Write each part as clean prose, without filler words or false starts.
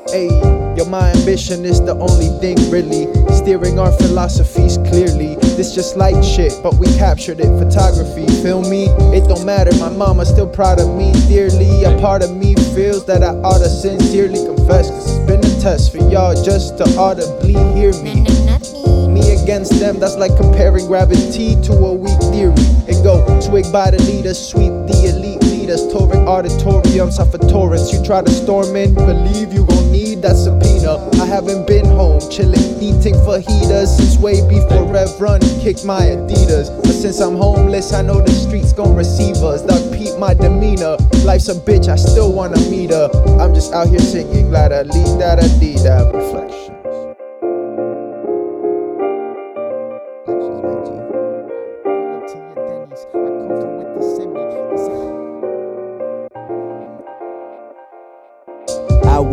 Hey, yo, my ambition is the only thing really steering our philosophies clearly. This just like shit, but we captured it. Photography, feel me? It don't matter, my mama's still proud of me dearly. A part of me feels that I oughta sincerely confess, cause it's been a test for y'all just to audibly hear me. Me against them, that's like comparing gravity to a weak theory. It go swig by the leaders, sweep the elite leaders, touring auditoriums off of torrents. You try to storm in, believe you gon' need that subpoena. I haven't been home, chillin', eating fajitas since way before Rev Run kicked my Adidas. But since I'm homeless, I know the streets gon' receive us. Dog peep my demeanor, life's a bitch, I still wanna meet her. I'm just out here singing, la da lee da da dee da. Reflection.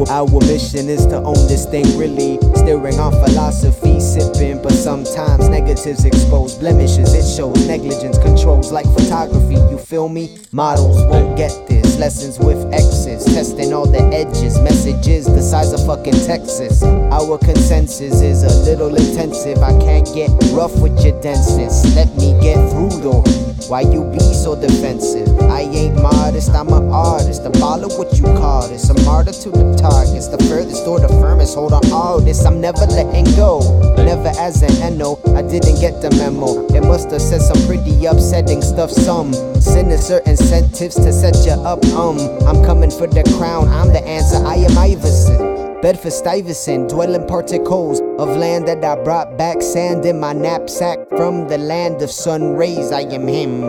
Our mission is to own this thing really, steering on philosophy, sipping, but sometimes negatives expose blemishes. It shows negligence controls like photography, you feel me? Models won't get this, lessons with X's, testing all the edges, messages the size of fucking Texas. Our consensus is a little intensive, I can't get rough with your denseness. Let me get through though, why you be so defensive? I ain't modest, I'm an artist, a baller what you call this, a martyr to the targets, the furthest or the firmest, hold on all this, I'm never letting go, never as an NO, I didn't get the memo, it must have said some pretty upsetting stuff, some sinister incentives to set you up, I'm coming for the crown, I'm the answer, I am Iverson, Bedford-Stuyvesant, dwelling particles of land that I brought back, sand in my knapsack from the land of sun rays, I am him,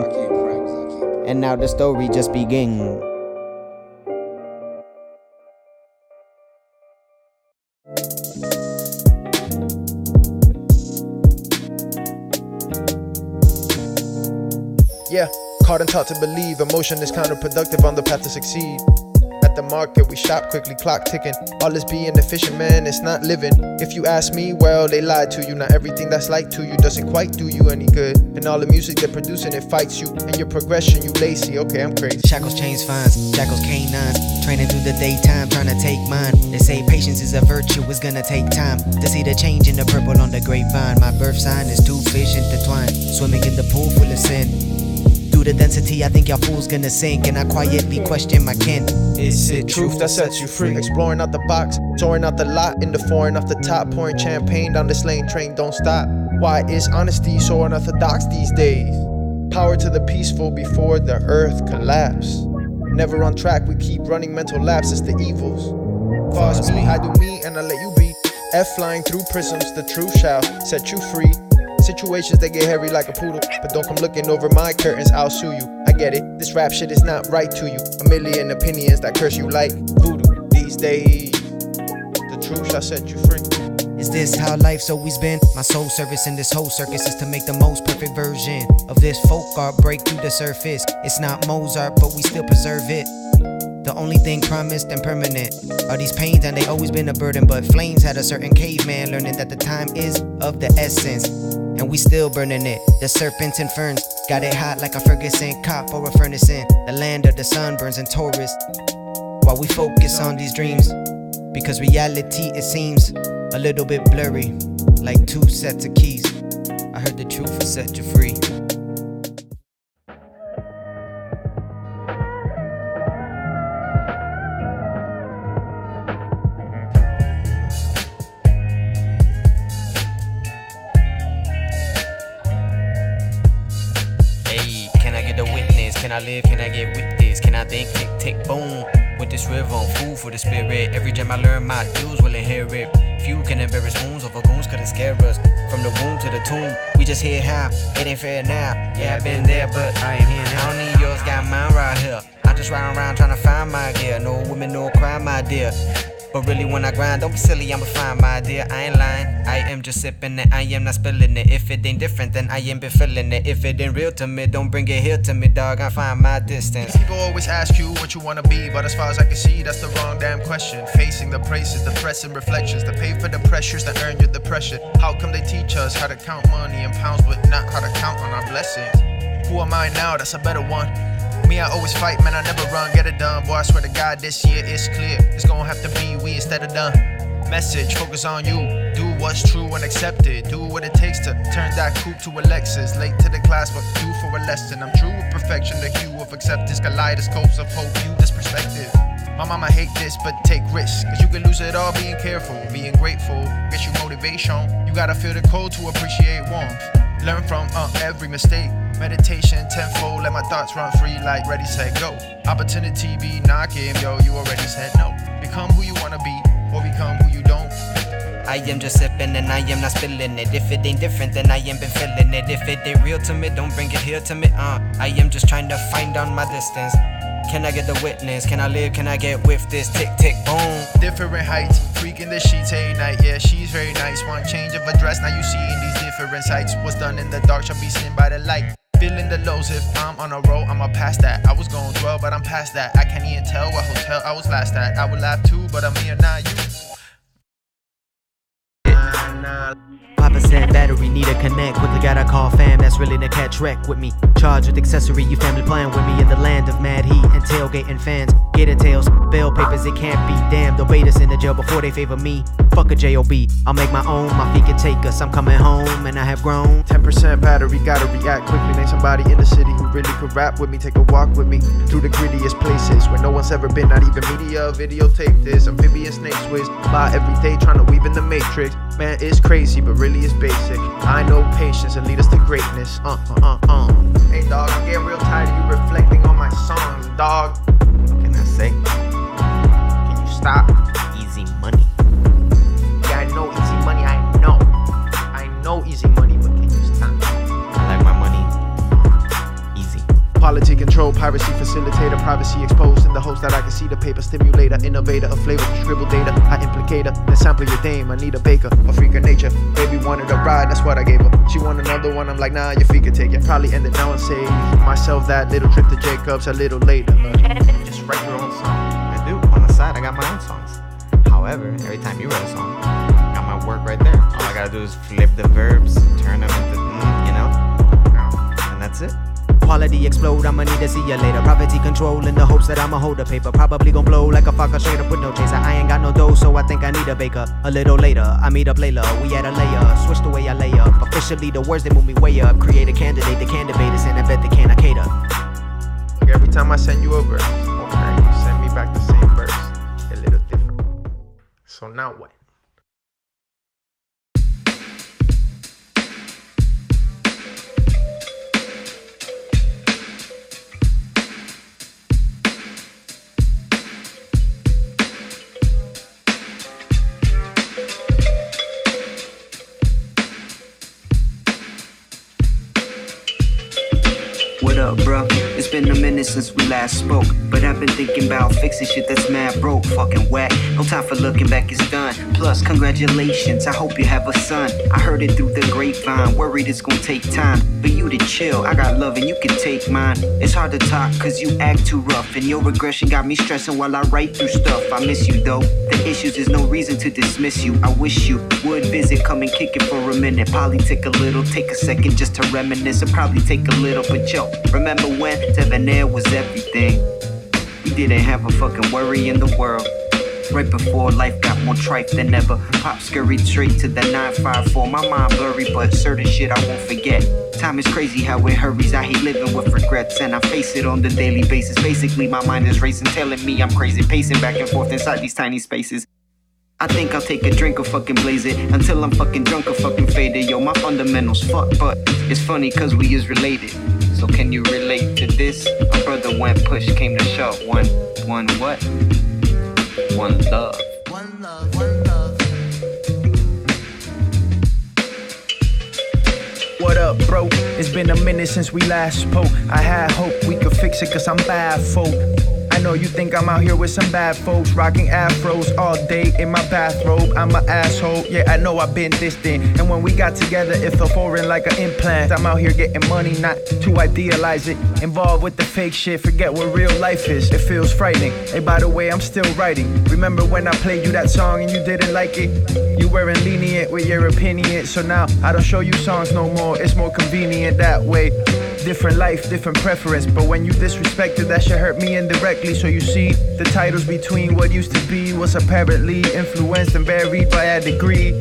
and now the story just begins. Yeah, caught and taught to believe emotion is counterproductive on the path to succeed. At the market we shop quickly, clock ticking. All this being efficient, man, it's not living. If you ask me, well, they lied to you. Not everything that's like to you doesn't quite do you any good. And all the music they're producing, it fights you. And your progression, you lazy. Okay, I'm crazy. Shackles, chains, fines, jackals, canines. Training through the daytime, trying to take mine. They say patience is a virtue, it's gonna take time to see the change in the purple on the grapevine. My birth sign is two fish intertwined, swimming in the pool full of sin. Through the density, I think y'all fools gonna sink, and I quietly question my kin. Is it truth that sets you free? Exploring out the box, soaring out the lot, in the foreign off the top, pouring champagne down this lane, train don't stop. Why is honesty so unorthodox these days? Power to the peaceful before the earth collapse. Never on track, we keep running mental laps, it's the evils. False me, I do me, and I let you be. F flying through prisms, the truth shall set you free. Situations that get hairy like a poodle, but don't come looking over my curtains, I'll sue you. I get it, this rap shit is not right to you. A million opinions that curse you like voodoo. These days, the truth shall set you free. Is this how life's always been? My sole service in this whole circus is to make the most perfect version of this folk art break through the surface. It's not Mozart, but we still preserve it. The only thing promised and permanent are these pains, and they always been a burden. But flames had a certain caveman learning that the time is of the essence, and we still burning it. The serpents and ferns got it hot like a Ferguson cop or a furnace in the land of the sunburns and Taurus. While we focus on these dreams, because reality it seems a little bit blurry, like two sets of keys. I heard the truth will set you free. Can I live? Can I get with this? Can I think? Tick, tick, boom. With this rhythm, food for the spirit. Every gem I learn, my dues will inherit. Few can embarrass wounds over goons, could it scare us? From the womb to the tomb, we just hear how it ain't fair now. Yeah, I've been there, but I ain't here now. I don't need yours, got mine right here. I just ride around trying to find my gear. No women, no crime, my dear. But really when I grind, don't be silly, I'ma find my idea. I ain't lying, I am just sipping it, I am not spilling it. If it ain't different, then I ain't been feeling it. If it ain't real to me, don't bring it here to me, dog, I find my distance. People always ask you what you wanna be, but as far as I can see, that's the wrong damn question. Facing the praises, the threats and reflections, to pay for the pressures that earn your depression. How come they teach us how to count money in pounds, but not how to count on our blessings? Who am I now? That's a better one. Me, I always fight, man, I never run, get it done. Boy, I swear to God, this year it's clear. It's gonna have to be we instead of done. Message, focus on you. Do what's true and accept it. Do what it takes to turn that coupe to a Lexus. Late to the class, but due for a lesson. I'm true with perfection, the hue of acceptance. Kaleidoscopes of hope, view this perspective. My mama hate this, but take risks. Cause you can lose it all being careful. Being grateful, get you motivation. You gotta feel the cold to appreciate warmth. Learn from every mistake. Meditation tenfold, let my thoughts run free like ready, set, go. Opportunity be knocking, yo, you already said no. Become who you wanna be, or become who you don't. I am just sipping and I am not spilling it. If it ain't different, then I ain't been feeling it. If it ain't real to me, don't bring it here to me. I am just trying to find down my distance. Can I get the witness? Can I live? Can I get with this? Tick, tick, boom. Different heights, freaking the sheets every night. Yeah, she's very nice. One change of address, now you see in these different sights. What's done in the dark shall be seen by the light. Feeling the lows, if I'm on a roll, I'ma pass that. I was going 12, but I'm past that. I can't even tell what hotel I was last at. I would laugh too, but I'm here, not you. 5% battery, need to connect. Quickly gotta call fam, that's really the catch wreck with me. Charged with accessory, you family playing with me in the land of mad heat and tailgating fans. Gator tails, bail papers, it can't be damned. They'll bait us in the jail before they favor me. Fuck a JOB, I'll make my own, my feet can take us. I'm coming home and I have grown. 10% battery, gotta react quickly. Name somebody in the city who really could rap with me. Take a walk with me through the grittiest places where no one's ever been, not even media. Videotape this, amphibian snake swizz by every day, trying to weave in the matrix. Man, it's crazy, but really it's basic. I know patience and lead us to greatness. Hey dog, I'm getting real tired of you reflecting on my songs, dog. What can I say? Can you stop? Easy money. Yeah, I know easy money, I know easy money, but can you stop? I like my money easy. Politic control, piracy facilitator, privacy exposed in the hopes that I can see the paper stimulator, innovator, a flavor to scribble data, I implicate her, then sample your dame, I need a baker, a freak of nature, baby wanted a ride, that's what I gave her, she want another one, I'm like nah, your feet can take it, probably end it now and save myself that little trip to Jacobs a little later, just write your own song. I do, on the side I got my own songs. However, every time you write a song, I got my work right there. All I gotta do is flip the verbs, turn them into, and that's it. Quality explode, I'ma need to see you later. Poverty control in the hopes that I'ma hold the paper. Probably gon' blow like a fucker straight up with no chaser. I ain't got no dough, so I think I need a baker. A little later, I meet up Layla. We at a layer, switch the way I lay up. Officially, the words they move me way up. Create a candidate, the can debate us, and I bet they can I cater. Like every time I send you a verse, okay, you send me back the same verse, a little different. So now what? What up, bro? It's been a minute since we last spoke, but I've been thinking about fixing shit that's mad broke, fucking whack. No time for looking back, it's done. Plus, congratulations, I hope you have a son. I heard it through the grapevine, worried it's gonna take time for you to chill. I got love and you can take mine. It's hard to talk cause you act too rough, and your regression got me stressing while I write through stuff. I miss you though, the issues is no reason to dismiss you. I wish you would visit, come and kick it for a minute. Probably take a second just to reminisce. It'll probably take a little, but yo, remember when Debonair was everything? We didn't have a fucking worry in the world. Right before life got more tripe than ever. Pop scurried straight to the 954. My mind blurry, but certain shit I won't forget. Time is crazy how it hurries. I hate living with regrets, and I face it on the daily basis. Basically, my mind is racing, telling me I'm crazy, pacing back and forth inside these tiny spaces. I think I'll take a drink or fucking blaze it until I'm fucking drunk or fucking faded. Yo, my fundamentals fuck, but it's funny cause we is related. So can you relate to this? My brother went push, came to shove. One what? One love. One love, one love. What up, bro? It's been a minute since we last spoke. I had hope we could fix it cause I'm bad folk. I know you think I'm out here with some bad folks, rocking afros all day in my bathrobe. I'm an asshole, yeah, I know I've been distant. And when we got together, it felt foreign like an implant. I'm out here getting money, not to idealize it. Involved with the fake shit, forget what real life is. It feels frightening. Hey, by the way, I'm still writing. Remember when I played you that song and you didn't like it? You weren't lenient with your opinion, so now I don't show you songs no more. It's more convenient that way. Different life, different preference, but when you disrespected, that shit hurt me indirectly. So you see, the titles between what used to be was apparently influenced and varied by a degree.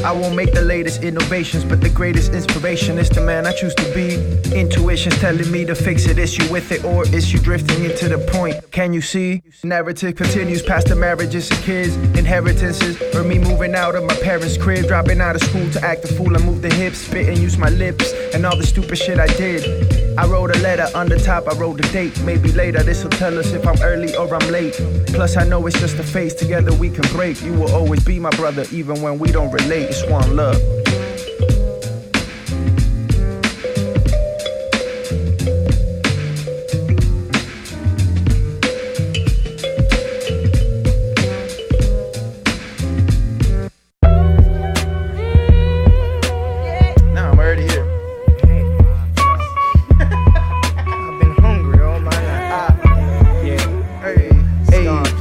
I won't make the latest innovations, but the greatest inspiration is the man I choose to be. Intuition's telling me to fix it. Is you with it, or is you drifting into the point? Can you see? Narrative continues past the marriages and kids, inheritances, or me moving out of my parents' crib, dropping out of school to act a fool and move the hips, spit and use my lips, and all the stupid shit I did. I wrote a letter, on the top I wrote the date. Maybe later this'll tell us if I'm early or I'm late. Plus I know it's just a phase, together we can break. You will always be my brother even when we don't relate. It's one love. Now I'm already here.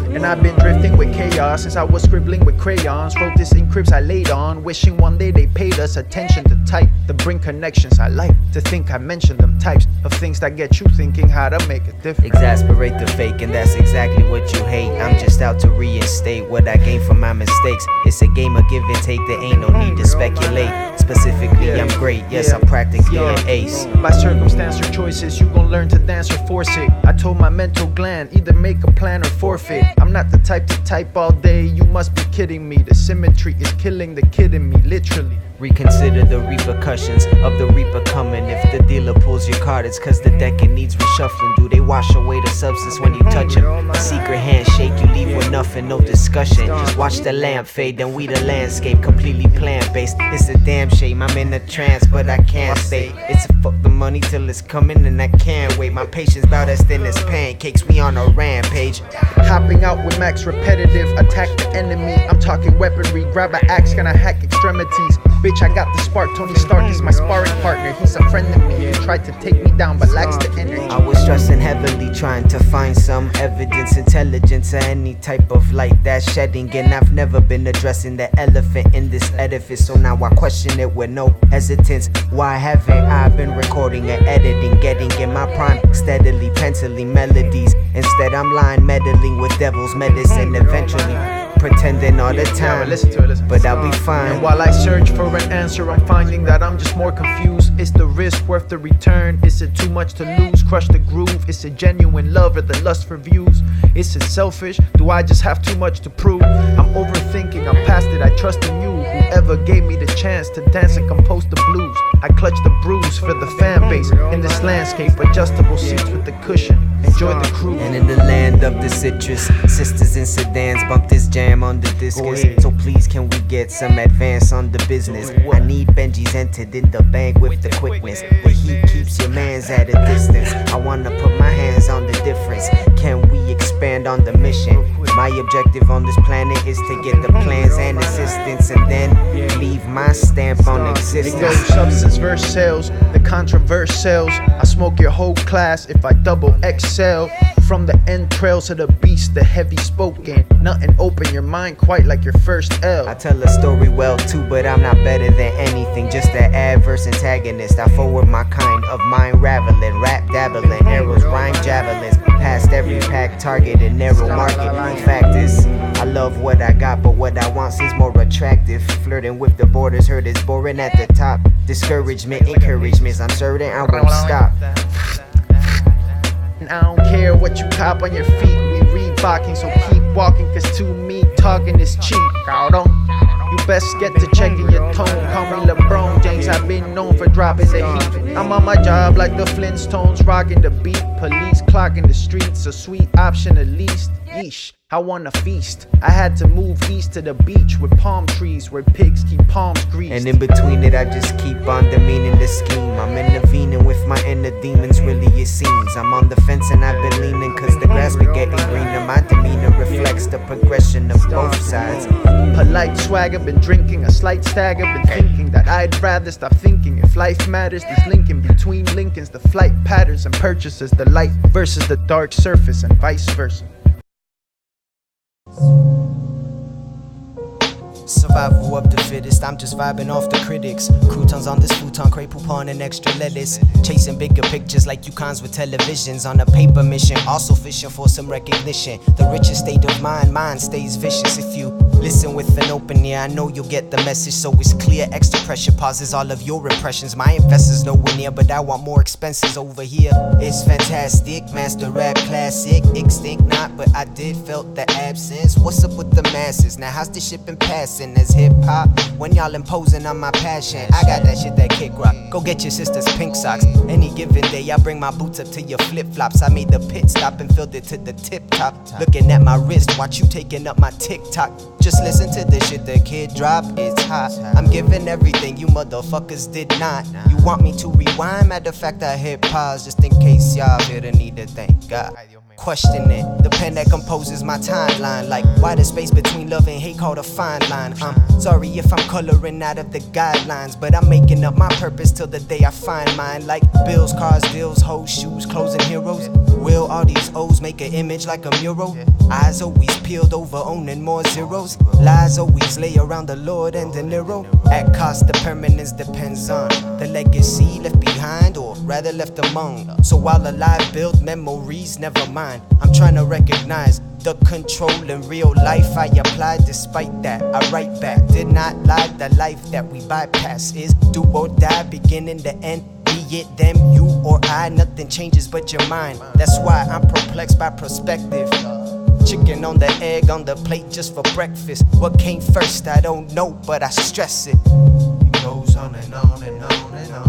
And I've been drifting with chaos since I was scribbling with crayons. Wrote this in cribs I laid on, wishing one day they paid us attention to type, to bring connections. I like to think I mentioned them, types of things that get you thinking how to make a difference. Exasperate the fake, and that's exactly what you hate. I'm just out to reinstate what I gained from my mistakes. It's a game of give and take, there ain't no need to speculate. Specifically, I'm great, yes, I'm practically an ace. By circumstance or choices, you gon' learn to dance or force it. I told my mental gland, either make a plan or forfeit. I'm not the type to type all day, you must be kidding me. The symmetry is killing the kid in me, literally. Reconsider the repercussions of the reaper coming. If the dealer pulls your card, it's cause the deck it needs reshuffling. Do they wash away the substance when you touch him? A secret handshake, you leave with nothing, no discussion. Just watch the lamp fade, then we the landscape, completely plant-based. It's a damn shame, I'm in a trance, but I can't stay. It's a fuck the money till it's coming and I can't wait. My patience bout as thin as pancakes, we on a rampage. Hopping out with max repetitive, attack the enemy. I'm talking weaponry, grab an axe, gonna hack extremities. Bitch, I got the spark, Tony Stark is my sparring partner. He's a friend of me, he tried to take me down but lacks the energy. I was stressing heavily, trying to find some evidence, intelligence, or any type of light that's shedding. And I've never been addressing the elephant in this edifice, so now I question it with no hesitance. Why haven't I been recording and editing, getting in my prime, steadily penciling melodies? Instead I'm lying, meddling with devil's medicine, eventually pretending all the time, but I'll be fine. And while I search for an answer, I'm finding that I'm just more confused. Is the risk worth the return? Is it too much to lose? Crush the groove. Is it genuine love or the lust for views? Is it selfish? Do I just have too much to prove? I'm overthinking, I'm past it, I trust in you. Whoever gave me the chance to dance and compose the blues. I clutch the bruise for the fan base in this landscape. Adjustable seats with the cushion, enjoy the cruise. And in the land of the citrus, sisters in sedans bump this jam on the discus. So please can we get some advance on the business? I need Benji's entered in the bank with the quickness. The heat keeps your mans at a distance. I wanna put my hands on the difference. Can we expand on the mission? My objective on this planet is to get the plans and assistance, and then leave my stamp on It existence. goes substance verse sales, the controverse sells. I smoke your whole class if I double excel. From the entrails of the beast, the heavy spoken. Nothing open your mind quite like your first L. I tell a story well too, but I'm not better than anything. Just an adverse antagonist. I forward my kind of mind raveling, rap dabbling, arrows, rhyme javelins. Past every pack, target a narrow market. The fact is, I love what I got, but what I want seems more attractive. Flirting with the borders, hurt is boring at the top. Discouragement, encouragements, I'm certain I won't stop. And I don't care what you cop on your feet. We Reeboking, so keep walking, cause to me talking is cheap. Cabrón. You best get to checking your tone. Call me LeBron James, I've been known for dropping the heat. I'm on my job like the Flintstones, rocking the beat. Police clocking the streets, a sweet option at least. Yeesh, I wanna feast. I had to move east to the beach with palm trees where pigs keep palms greased. And in between it, I just keep on demeaning the scheme. I'm intervening with my inner demons, really it seems. I'm on the fence and I've been leaning, cause the grass be getting greener. My demeanor reflects the progression of both sides. Polite swagger, been drinking a slight stagger. Been thinking that I'd rather stop thinking if life matters. This linking between Lincolns, the flight patterns and purchases. The light versus the dark surface and vice versa. Survival of the fittest, I'm just vibing off the critics. Croutons on this futon, crepe poupon and extra lettuce. Chasing bigger pictures like Yukons with televisions. On a paper mission, also fishing for some recognition. The richest state of mind, mine stays vicious. If you listen with an open ear, I know you'll get the message. So it's clear, extra pressure pauses all of your impressions. My investors nowhere near, but I want more expenses over here. It's fantastic, master rap classic. Extinct not, but I did felt the absence. What's up with the masses? Now how's the shit been passing as hip-hop? When y'all imposing on my passion, I got that shit that kick rock. Go get your sister's pink socks. Any given day, I bring my boots up to your flip-flops. I made the pit stop and filled it to the tip-top. Looking at my wrist, watch you taking up my TikTok. Just listen to the shit the kid drop, it's hot. I'm giving everything, you motherfuckers did not. You want me to rewind? Matter of fact, I hit pause just in case y'all feel the need to thank God. Questioning the pen that composes my timeline. Like, why the space between love and hate called a fine line? I'm sorry if I'm coloring out of the guidelines, but I'm making up my purpose till the day I find mine. Like bills, cars, deals, hoes, shoes, clothes, and heroes. Will all these O's make an image like a mural? Eyes always peeled over, owning more zeros. Lies always lay around the Lord and De Niro. At cost, the permanence depends on the legacy left behind, or rather left among. So while alive, build memories, never mind. I'm trying to recognize the control in real life I applied. Despite that, I write back. Did not lie, the life that we bypass is do or die, beginning to end. Be it them, you or I, nothing changes but your mind. That's why I'm perplexed by perspective. Chicken on the egg on the plate just for breakfast. What came first, I don't know, but I stress it. It goes on and on and on and on.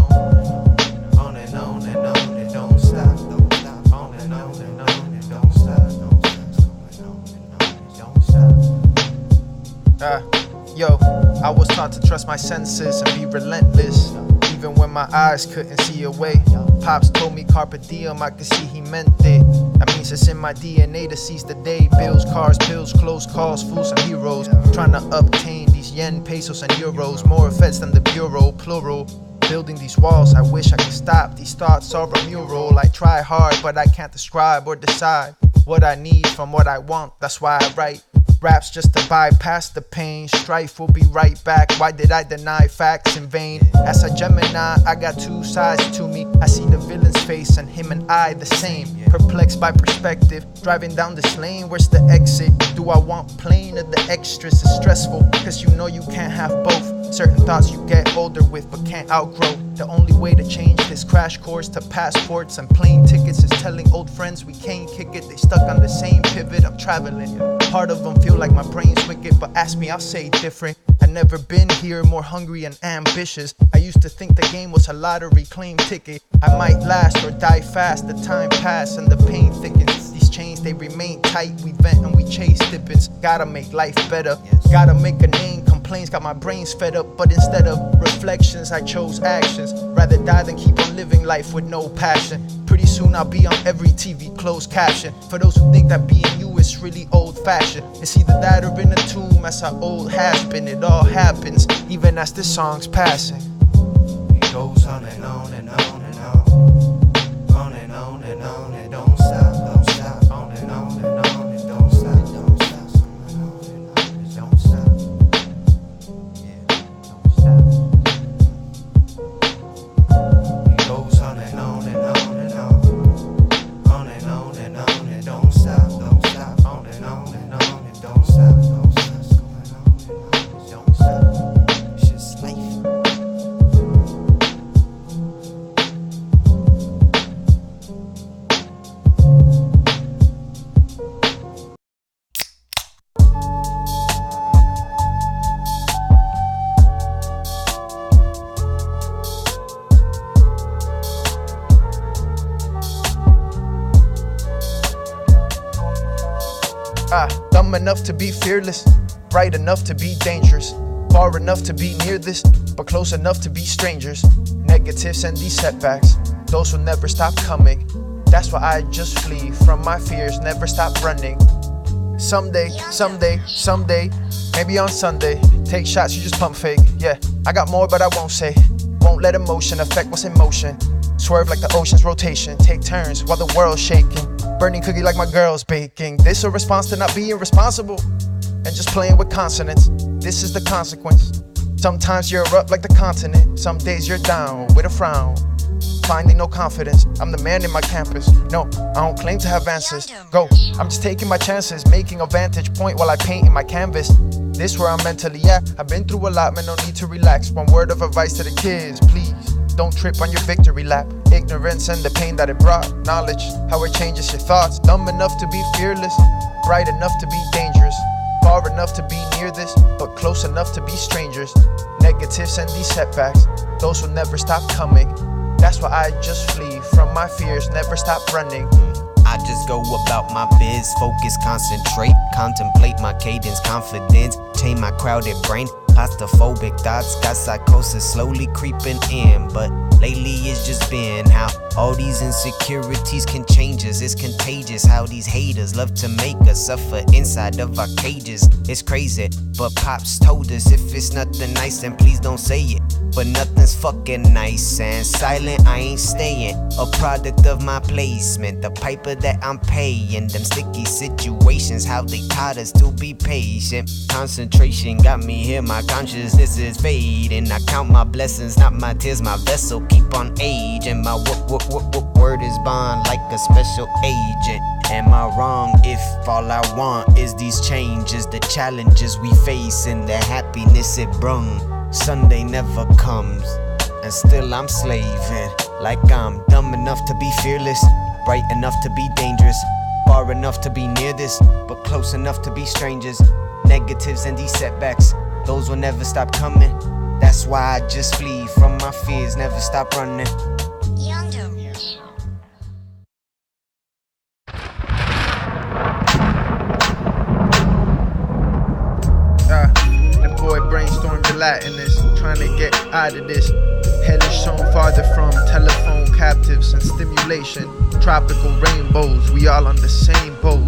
On and on and on, it don't stop, don't stop. On and on and on, it don't stop, don't stop. On and on, it don't stop. Yo, I was taught to trust my senses and be relentless, even when my eyes couldn't see a way. Pops told me carpe diem, I could see he meant it. That means it's in my DNA to seize the day. Bills, cars, pills, close calls, fools and heroes. Trying to obtain these yen, pesos and euros. More feds than the bureau, plural. Building these walls, I wish I could stop. These thoughts are a mural. I try hard, but I can't describe or decide what I need from what I want. That's why I write raps just to bypass the pain. Strife will be right back. Why did I deny facts in vain? As a Gemini, I got two sides to me. I see the villain's face and him and I the same. Perplexed by perspective, driving down this lane, where's the exit? Do I want plain or the extras? It's stressful, cause you know you can't have both. Certain thoughts you get older with but can't outgrow. The only way to change this crash course to passports and plane tickets is telling old friends we can't kick it. They stuck on the same pivot, I'm traveling. Part of them feel like my brain's wicked, but ask me, I'll say different. I've never been here more hungry and ambitious. I used to think the game was a lottery claim ticket. I might last or die fast, the time pass and the pain thickens. These chains, they remain tight, we vent and we chase dippings. Gotta make life better, gotta make a name. Complaints got my brains fed up, but instead of reflections I chose actions. Rather die than keep on living life with no passion. Pretty soon I'll be on every TV closed caption. For those who think that being you is really old fashioned, it's either that or in a tomb as our old has been. It all happens even as this song's passing. It goes on and on and on and on. On and on and on, it don't stop, don't stop. On and on and on, it don't stop, don't stop. On and on and on, it don't stop. Dumb enough to be fearless, bright enough to be dangerous, far enough to be near this, but close enough to be strangers. Negatives and these setbacks, those will never stop coming. That's why I just flee from my fears, never stop running. Someday, someday, someday, maybe on Sunday, take shots, you just pump fake. Yeah, I got more but I won't say. Won't let emotion affect what's in motion. Swerve like the ocean's rotation, take turns while the world's shaking. Burning cookie like my girl's baking. This a response to not being responsible and just playing with consonants. this is the consequence. Sometimes you're up like the continent, some days you're down with a frown. Finding no confidence, I'm the man in my campus. No, I don't claim to have answers. Go, I'm just taking my chances, making a vantage point while I paint in my canvas. This where I'm mentally at, I've been through a lot, man, no need to relax. One word of advice to the kids, please, don't trip on your victory lap. Ignorance and the pain that it brought, knowledge, how it changes your thoughts. Dumb enough to be fearless, bright enough to be dangerous. Far enough to be near this, but close enough to be strangers. Negatives and these setbacks, those will never stop coming. That's why I just flee from my fears, never stop running. I just go about my biz, focus, concentrate, contemplate my cadence, confidence, chain my crowded brain, claustrophobic thoughts, got psychosis slowly creeping in, but lately it's just been how all these insecurities can change us. It's contagious how these haters love to make us suffer inside of our cages. It's crazy, but Pops told us if it's nothing nice then please don't say it. But nothing's fucking nice and silent, I ain't staying. A product of my placement, the piper that I'm paying. Them sticky situations, how they taught us to be patient. Concentration got me here, my consciousness is fading. I count my blessings, not my tears, my vessel keep on aging. My word is bond like a special agent. Am I wrong if all I want is these changes? The challenges we face and the happiness it brung. Sunday never comes, and still I'm slaving. Like I'm dumb enough to be fearless, bright enough to be dangerous, far enough to be near this, but close enough to be strangers. Negatives and these setbacks, those will never stop coming. That's why I just flee from my fears, never stop running. The boy brainstormed the Latinist, trying to get out of this hellish zone farther from telephone captives and stimulation. Tropical rainbows, we all on the same boat.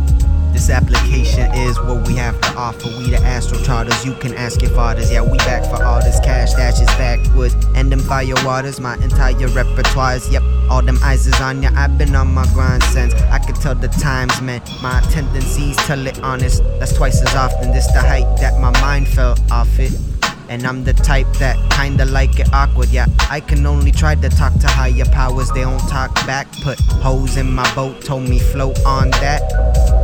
This application is what we have to offer. We the Astro Charters, you can ask your fathers. Yeah, we back for all this cash, dashes backwoods. And them fire waters, my entire repertoires. Yep, all them eyes is on ya. I've been on my grind since I could tell the times, man. My tendencies, tell it honest, that's twice as often. This the height that my mind fell off it. And I'm the type that kinda like it awkward. Yeah, I can only try to talk to higher powers, they don't talk back. Put holes in my boat, told me float on that.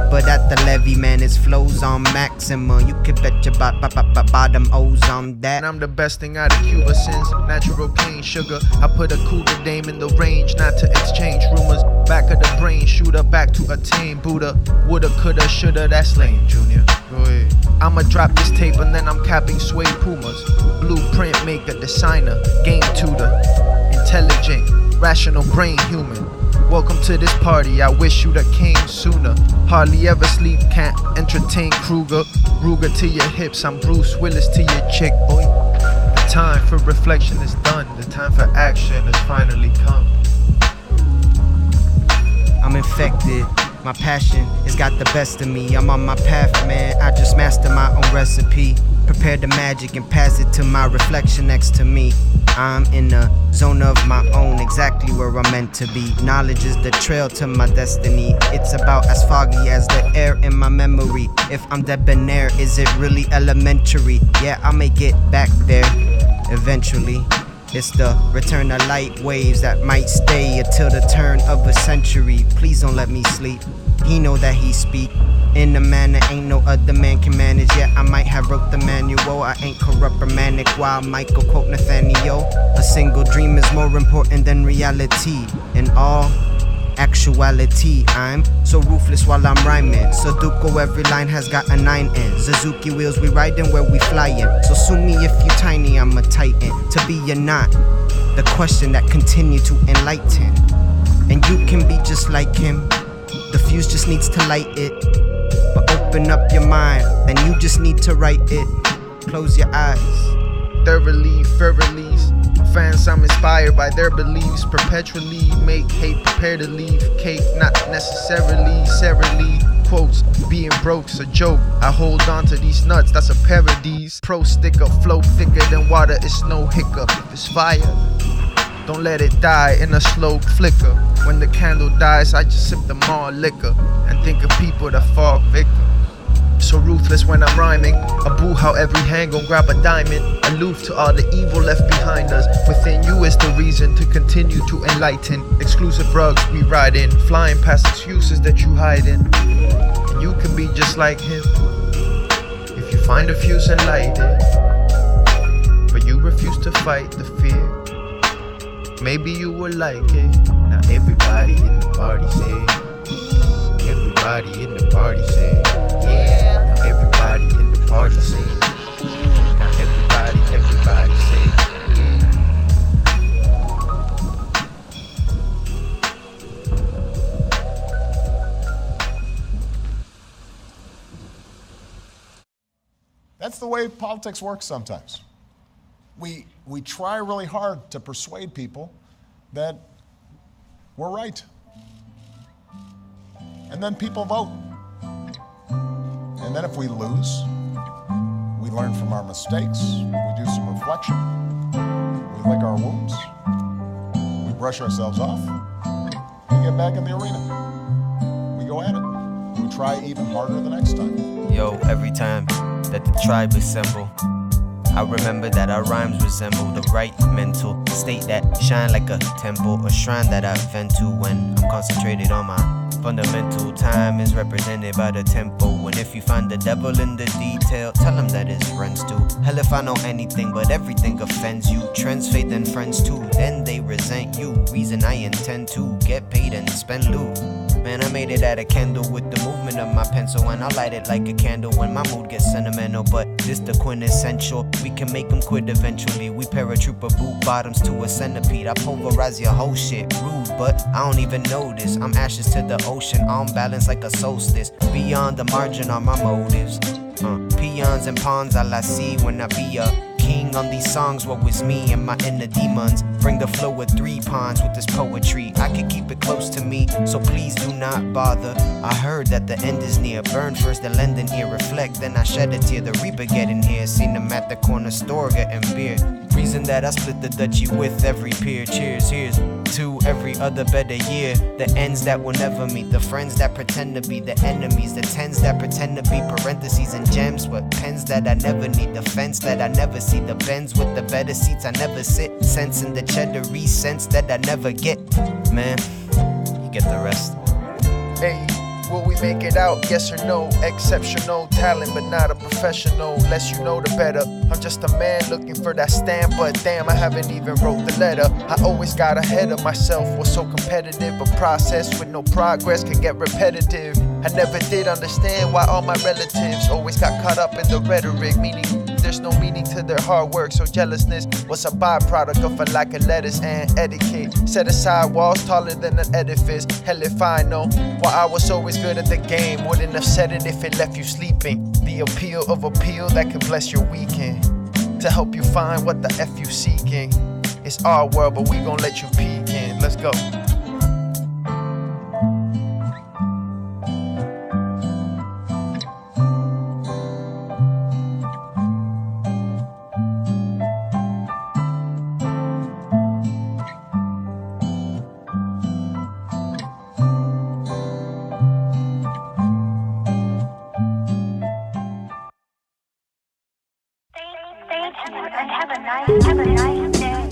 But at the levee, man, it flows on maximum. You could bet your bottom O's on that. And I'm the best thing out of Cuba since natural cane sugar. I put a cougar dame in the range, not to exchange rumors. Back of the brain, shooter back to attain Buddha. Woulda, coulda, shoulda, that's lame, Junior. Go ahead. I'ma drop this tape and then I'm capping suede Pumas. Blueprint maker, designer, game tutor. Intelligent, rational brain human. Welcome to this party, I wish you'd have came sooner. Hardly ever sleep, can't entertain Kruger. Ruger to your hips, I'm Bruce Willis to your chick, boy. The time for reflection is done, the time for action has finally come. I'm infected, my passion has got the best of me. I'm on my path, man, I just master my own recipe. Prepare the magic and pass it to my reflection next to me. I'm in a zone of my own, exactly where I'm meant to be. Knowledge is the trail to my destiny. It's about as foggy as the air in my memory. If I'm debonair, is it really elementary? Yeah, I may get back there eventually. It's the return of light waves that might stay until the turn of a century. Please don't let me sleep. He know that he speak in a manner ain't no other man can manage. Yeah, I might have wrote the manual. I ain't corrupt or manic. While Michael quote Nathaniel, a single dream is more important than reality. In all actuality, I'm so ruthless while I'm rhyming. Sudoku, every line has got a 9 in. Suzuki wheels, we riding where we flying. So sue me if you tiny, I'm a titan. To be or not, the question that continue to enlighten. And you can be just like him. The fuse just needs to light it. But open up your mind, and you just need to write it. Close your eyes. Thoroughly, fans, I'm inspired by their beliefs. Perpetually make hate, prepare to leave. Cake, not necessarily. Quotes, being broke's a joke. I hold on to these nuts, that's a parodies. Pro sticker, flow thicker than water, it's no hiccup. If it's fire, don't let it die in a slow flicker. When the candle dies, I just sip the malt liquor and think of people that fall victim. So ruthless when I'm rhyming. A boo how every hand gon' grab a diamond. Aloof to all the evil left behind us. Within you is the reason to continue to enlighten. Exclusive rugs we ride in, flying past excuses that you hide in. And you can be just like him if you find a fuse and light it. But you refuse to fight the fear. Maybe you will like it. Now everybody in the party say. Everybody in the party say. Yeah. Now everybody in the party say. Now everybody say. That's the way politics works sometimes. We try really hard to persuade people that we're right. And then people vote. And then if we lose, we learn from our mistakes, we do some reflection, we lick our wounds, we brush ourselves off, we get back in the arena. We go at it. We try even harder the next time. Yo, every time that the tribe assemble, I remember that our rhymes resemble the right mental state that shine like a temple, a shrine that I vent to when I'm concentrated on my fundamental. Time is represented by the tempo, and if you find the devil in the detail, tell him that his friends do. Hell, if I know anything, but everything offends you. Trends fade, then friends too, then they resent you. Reason I intend to get paid and spend loot. Man, I made it at a candle with the movement of my pencil, and I light it like a candle when my mood gets sentimental. But this the quintessential, we can make them quit eventually. We paratrooper boot bottoms to a centipede. I pulverize your whole shit, rude, but I don't even notice. I'm ashes to the ocean, on balance like a solstice. Beyond the margin are my motives. Peons and pawns all I see when I be a king on these songs. What was me and my inner demons? Bring the flow with 3 pawns with this poetry. I could keep it close to me, so please do not bother. I heard that the end is near. Burn first, the lend ear, reflect, then I shed a tear. The reaper getting here, seen them at the corner store getting beer. Reason that I split the Dutchie with every peer. Cheers, here's to every other better year. The ends that will never meet, the friends that pretend to be the enemies, the tens that pretend to be parentheses and gems, but pens that I never need, the fence that I never see, the Benz with the better seats I never sit, sense in the cheddary sense that I never get. Man, you get the rest. Hey, will we make it out? Yes or no? Exceptional talent, but not a professional. Less you know, the better. I'm just a man looking for that stamp, but damn, I haven't even wrote the letter. I always got ahead of myself, was so competitive, but process with no progress could get repetitive. I never did understand why all my relatives always got caught up in the rhetoric, meaning there's no meaning to their hard work, so jealousness was a byproduct of a lack of lettuce and etiquette. Set aside walls taller than an edifice. Hell if I know why I was always good at the game. Wouldn't have said it if it left you sleeping. The appeal of appeal that can bless your weekend, to help you find what the F you seeking. It's our world, but we gon' let you peek in. Let's go. Have a nice day.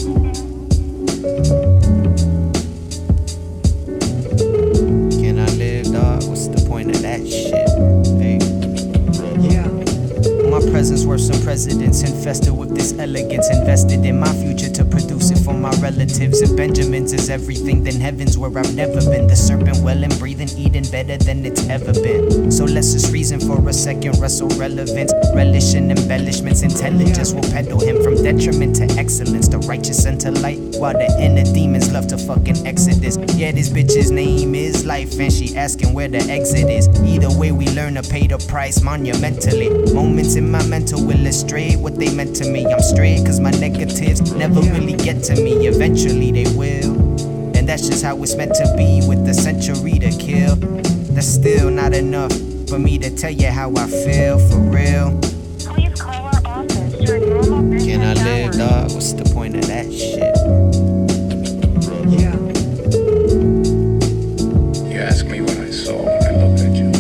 Can I live, dog? What's the point of that shit? Hey. Yeah. My presence worth some presidents, infested with this elegance, invested in my future to produce it for my relatives. If Benjamins is everything, then heaven's where I've never been. The serpent well and breathing, eating better than it's ever been. So let's just reason for a second, wrestle relevance, relish in embellishments. Intelligence will pedal him from detriment to excellence, the righteous unto light, while the inner demons love to fucking exodus. Yeah, this bitch's name is life, and she asking where the exit is. Either way, we learn to pay the price monumentally. Moments in my mental illustrate what they meant to me. I'm straight cause my negatives never really get to me. Eventually they will, and that's just how it's meant to be. With the century to kill, that's still not enough for me to tell you how I feel for real. Please call our office during normal business Can I live, hours. dog? What's the point of that shit? Yeah. You asked me what I saw when I looked at you.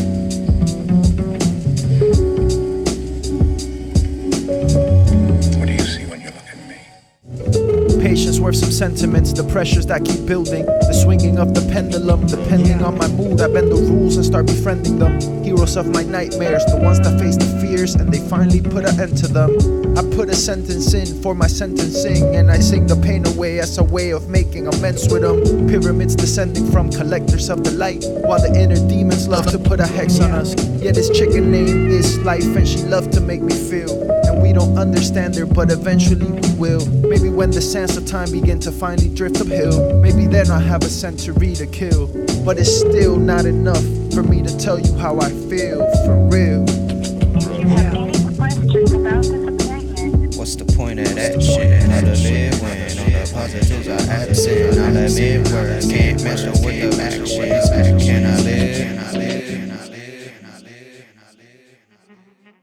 sentiments, the pressures that keep building, the swinging of the pendulum. Depending on my mood, I bend the rules and start befriending them. Heroes of my nightmares, the ones that face the fears and they finally put an end to them. I put a sentence in for my sentencing, and I sing the pain away as a way of making amends with them. Pyramids descending from collectors of the light, while the inner demons love to put a hex on us. Yeah, this chicken name is life, and she loved to make me feel. And we don't understand her, but eventually we will. Maybe when the sands of time begin to finally drift uphill, maybe then I'll have a century to kill. But it's still not enough for me to tell you how I feel, for real. If you have any questions about this appointment, What's the point of that shit? All the live when all the positives are absent. All the mid words can't measure with the actions. Can I live? Can I live? Can I live? Can I live? Can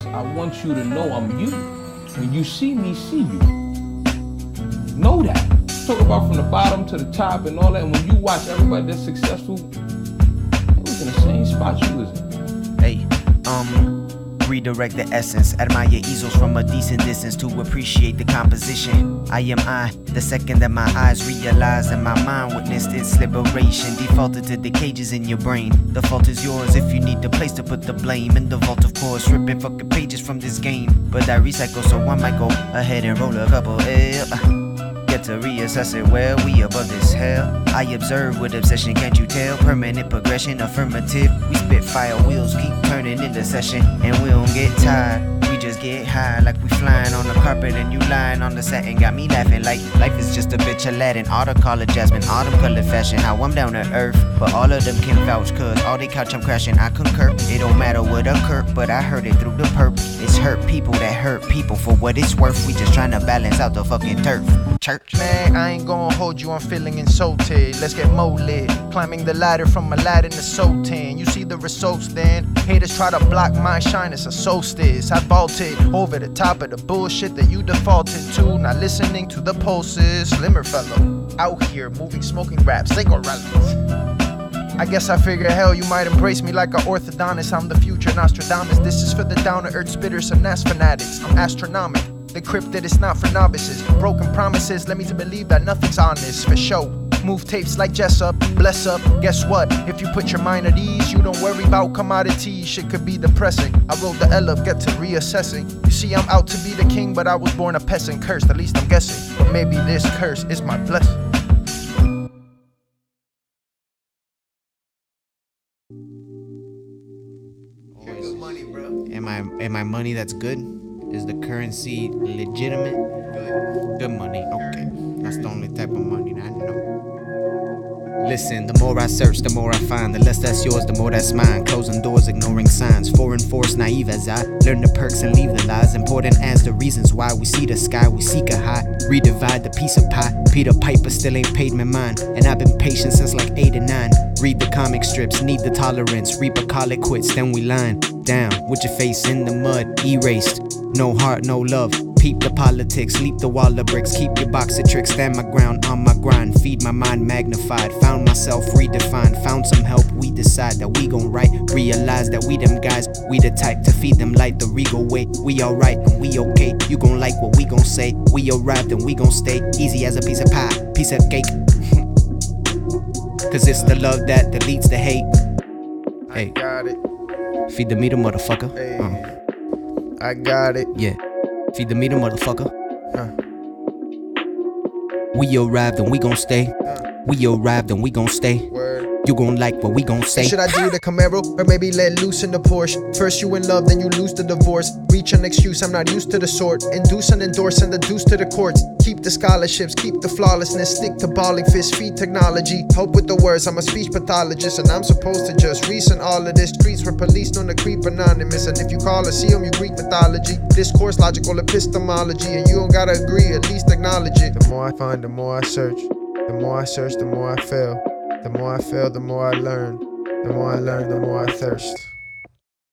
I live? I want you to know I'm you. When you see me, see you. Know that. Talk about from the bottom to the top and all that. And when you watch everybody that's successful, it was in the same spot you was in. Hey, redirect the essence. Admire easels from a decent distance to appreciate the composition. I am I, the second that my eyes realized and my mind witnessed its liberation. Defaulted to the cages in your brain. The fault is yours if you need the place to put the blame. In the vault, of course, ripping fucking pages from this game. But I recycle, so I might go ahead and roll a couple. Get to reassess it, well, we above this hell. I observe with obsession, can't you tell? Permanent progression, affirmative. We spit fire, wheels keep turning into session. And we don't get tired, we just get high. Like we flying on the carpet and you lying on the set. And got me laughing like life is just a bitch of Aladdin. Auto color jasmine, autumn color fashion. How I'm down to earth, but all of them can vouch. Cause all they couch I'm crashing, I concur. It don't matter what occurred, but I heard it through the perp. It's hurt people that hurt people for what it's worth. We just trying to balance out the fucking turf. Church. Man, I ain't gonna hold you, I'm feeling insulted. Let's get more lit. Climbing the ladder from Aladdin to Sultan. You see the results then. Haters try to block my shine, it's a solstice. I vaulted over the top of the bullshit that you defaulted to. Not listening to the pulses. Slimmer fellow, out here moving, smoking raps, they go relevant. I guess I figure hell you might embrace me like an orthodontist. I'm the future Nostradamus. This is for the down-to-earth spitters and ass fanatics. I'm astronomic. The cryptid is not for novices. Broken promises led me to believe that nothing's honest. For show, move tapes like Jessup, bless up. Guess what? If you put your mind at ease, you don't worry about commodities. Shit could be depressing. I rolled the L up, get to reassessing. You see, I'm out to be the king, but I was born a peasant cursed. At least I'm guessing. But maybe this curse is my blessing. Good money, bro. Am I money that's good? Is the currency legitimate? Good money, okay. That's the only type of money that I know. Listen, the more I search, the more I find. The less that's yours, the more that's mine. Closing doors, ignoring signs. Foreign force, naive as I learn the perks and leave the lies. Important as the reasons why we see the sky, we seek a high. Redivide the piece of pie. Peter Piper still ain't paid me mine. And I've been patient since like 8 or 9. Read the comic strips, need the tolerance. Reap a call it quits, then we line down with your face in the mud, erased. No heart, no love. Peep the politics, leap the wall of bricks. Keep your box of tricks, stand my ground on my grind. Feed my mind magnified, found myself redefined. Found some help, we decide that we gon' write. Realize that we them guys, we the type to feed them light the regal way. We alright and we okay, you gon' like what we gon' say. We arrived and we gon' stay easy as a piece of pie, piece of cake. Cause it's the love that deletes the hate. Hey, Got it. feed the meter, motherfucker. I got it. Yeah, feed the meter, motherfucker. We arrived and we gon' stay. We arrived and we gon' stay. Word. You gon' like what we gon' say. Should I do the Camaro or maybe let loose in the Porsche? First you in love, then you lose the divorce. Reach an excuse, I'm not used to the sort. Induce and endorse and the deuce to the courts. Keep the scholarships, keep the flawlessness. Stick to balling fist, feed technology. Help with the words, I'm a speech pathologist. And I'm supposed to just reason all of this. Streets where police known to creep anonymous. And if you call or see them, you Greek mythology. Discourse, logical epistemology. And you don't gotta agree, at least acknowledge it. The more I find, the more I search. The more I search, the more I fail. The more I fail, the more I learn. The more I learn, the more I thirst.